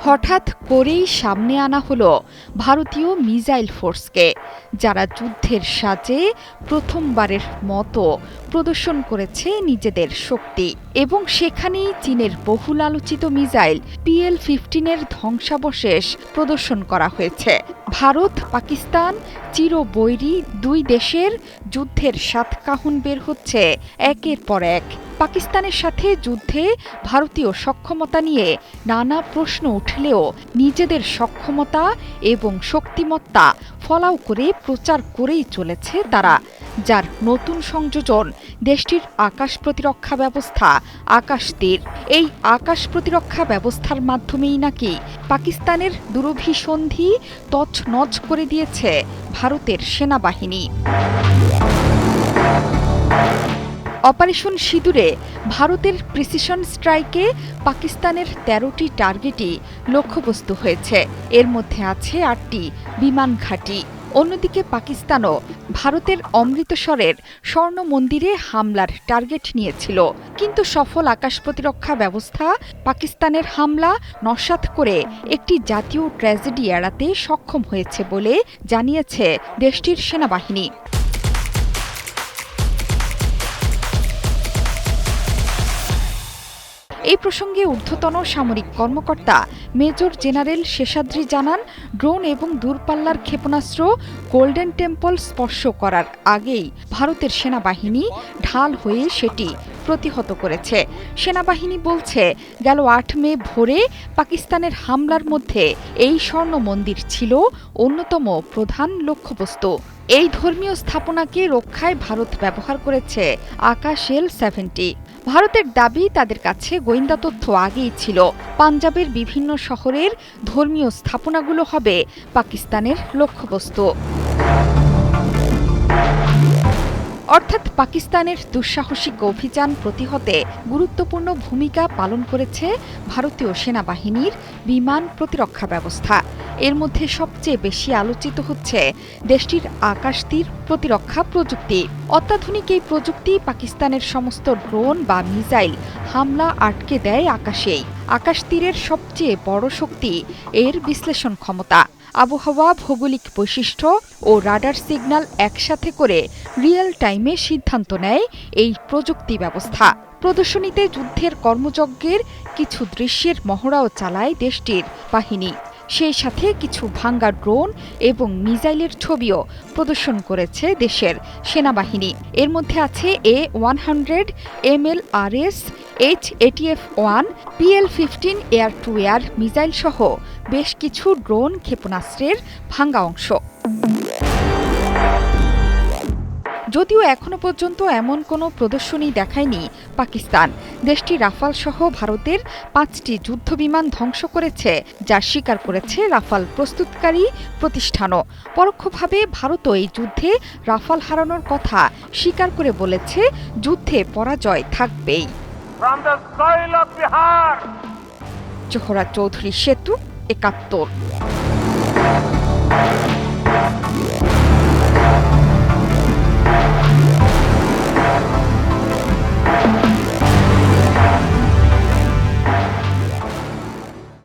হঠাৎ করেই সামনে আনা হলো ভারতীয় মিসাইল ফোর্সকে, যারা যুদ্ধের সাজে প্রথমবারের মতো প্রদর্শন করেছে নিজেদের শক্তি। এবং সেখানেই চীনের বহুল আলোচিত মিসাইল PL-15 ধ্বংসাবশেষ প্রদর্শন করা হয়েছে। ভারত পাকিস্তান চিরবৈরী দুই দেশের যুদ্ধের সাতকাহন বের হচ্ছে একের পর এক। পাকিস্তানের সাথে যুদ্ধে ভারতীয় সক্ষমতা নিয়ে নানা প্রশ্ন উঠলেও নিজেদের সক্ষমতা এবং শক্তিমত্তা ফলাও করে প্রচার করেই চলেছে তারা, যার নতুন সংযোজন দেশটির আকাশ প্রতিরক্ষা ব্যবস্থা আকাশ তীর। এই আকাশ প্রতিরক্ষা ব্যবস্থার মাধ্যমেই নাকি পাকিস্তানের দুরভিসন্ধি তছনছ করে দিয়েছে ভারতের সেনাবাহিনী। অপারেশন সিঁদুরে ভারতের প্রিসিশন স্ট্রাইকে পাকিস্তানের ১৩টি টার্গেটই লক্ষ্যবস্তু হয়েছে। এর মধ্যে আছে ৮টি বিমান ঘাঁটি। অন্যদিকে পাকিস্তানও ভারতের অমৃতসরের স্বর্ণ মন্দিরে হামলার টার্গেট নিয়েছিল, কিন্তু সফল আকাশ প্রতিরক্ষা ব্যবস্থা পাকিস্তানের হামলা নস্যাৎ করে একটি জাতীয় ট্র্যাজেডি এড়াতে সক্ষম হয়েছে বলে জানিয়েছে দেশটির সেনাবাহিনী। এই প্রসঙ্গে ঊর্ধ্বতন সামরিক কর্মকর্তা মেজর জেনারেল শেষাদ্রি জানান, ড্রোন এবং দূরপাল্লার ক্ষেপণাস্ত্র গোল্ডেন টেম্পল স্পর্শ করার আগেই ভারতের সেনাবাহিনী ঢাল হয়ে সেটি প্রতিহত করেছে। সেনাবাহিনী বলছে, গেল ৮ মে ভোরে পাকিস্তানের হামলার মধ্যে এই স্বর্ণ মন্দির ছিল অন্যতম প্রধান লক্ষ্যবস্তু। এই ধর্মীয় স্থাপনাকে রক্ষায় ভারত ব্যবহার করেছে আকাশ L-70। ভারতের দাবি, তাদের কাছে গোয়েন্দা তথ্য আগেই ছিল পাঞ্জাবের বিভিন্ন শহরের ধর্মীয় স্থাপনাগুলো হবে পাকিস্তানের লক্ষ্যবস্তু। অর্থাৎ পাকিস্তানের দুঃসাহসিক অভিযান প্রতিহতে গুরুত্বপূর্ণ ভূমিকা পালন করেছে ভারতীয় সেনাবাহিনীর বিমান প্রতিরক্ষা ব্যবস্থা। এর মধ্যে সবচেয়ে বেশি আলোচিত হচ্ছে দেশটির আকাশতীর প্রতিরক্ষা প্রযুক্তি। অত্যাধুনিক এই প্রযুক্তি পাকিস্তানের সমস্ত ড্রোন বা মিসাইল হামলা আটকে দেয় আকাশেই। আকাশতীরের সবচেয়ে বড় শক্তি এর বিশ্লেষণ ক্ষমতা। আবহাওয়া, ভৌগোলিক বৈশিষ্ট্য ও রাডার সিগন্যাল একসাথে করে রিয়েল টাইমে সিদ্ধান্ত নেয় এই প্রযুক্তি ব্যবস্থা। প্রদর্শনীতে যুদ্ধের কর্মযজ্ঞের কিছু দৃশ্যের মহড়াও চালায় দেশটির বাহিনী। সেই সাথে কিছু ভাঙ্গা ড্রোন এবং মিসাইলের ছবিও প্রদর্শন করেছে দেশের সেনাবাহিনী। এর মধ্যে আছে A-100 MLRS H-ATF-1 PL-15 air two air missile সহ বেশ কিছু ড্রোন ক্ষেপণাস্ত্রের ভাঙ্গা অংশ। যদিও এখনো পর্যন্ত এমন কোনো প্রদর্শনী দেখায়নি পাকিস্তান। দেশটি রাফাল সহ ভারতের 5টি যুদ্ধবিমান ধ্বংস করেছে, যা স্বীকার করেছে রাফাল প্রস্তুতকারী প্রতিষ্ঠানও। পরোক্ষভাবে ভারতও এই যুদ্ধে রাফাল হারানোর কথা স্বীকার করে বলেছে, যুদ্ধে পরাজয় থাকবেই। জোহরা চৌধুরী সেতু, ৭১।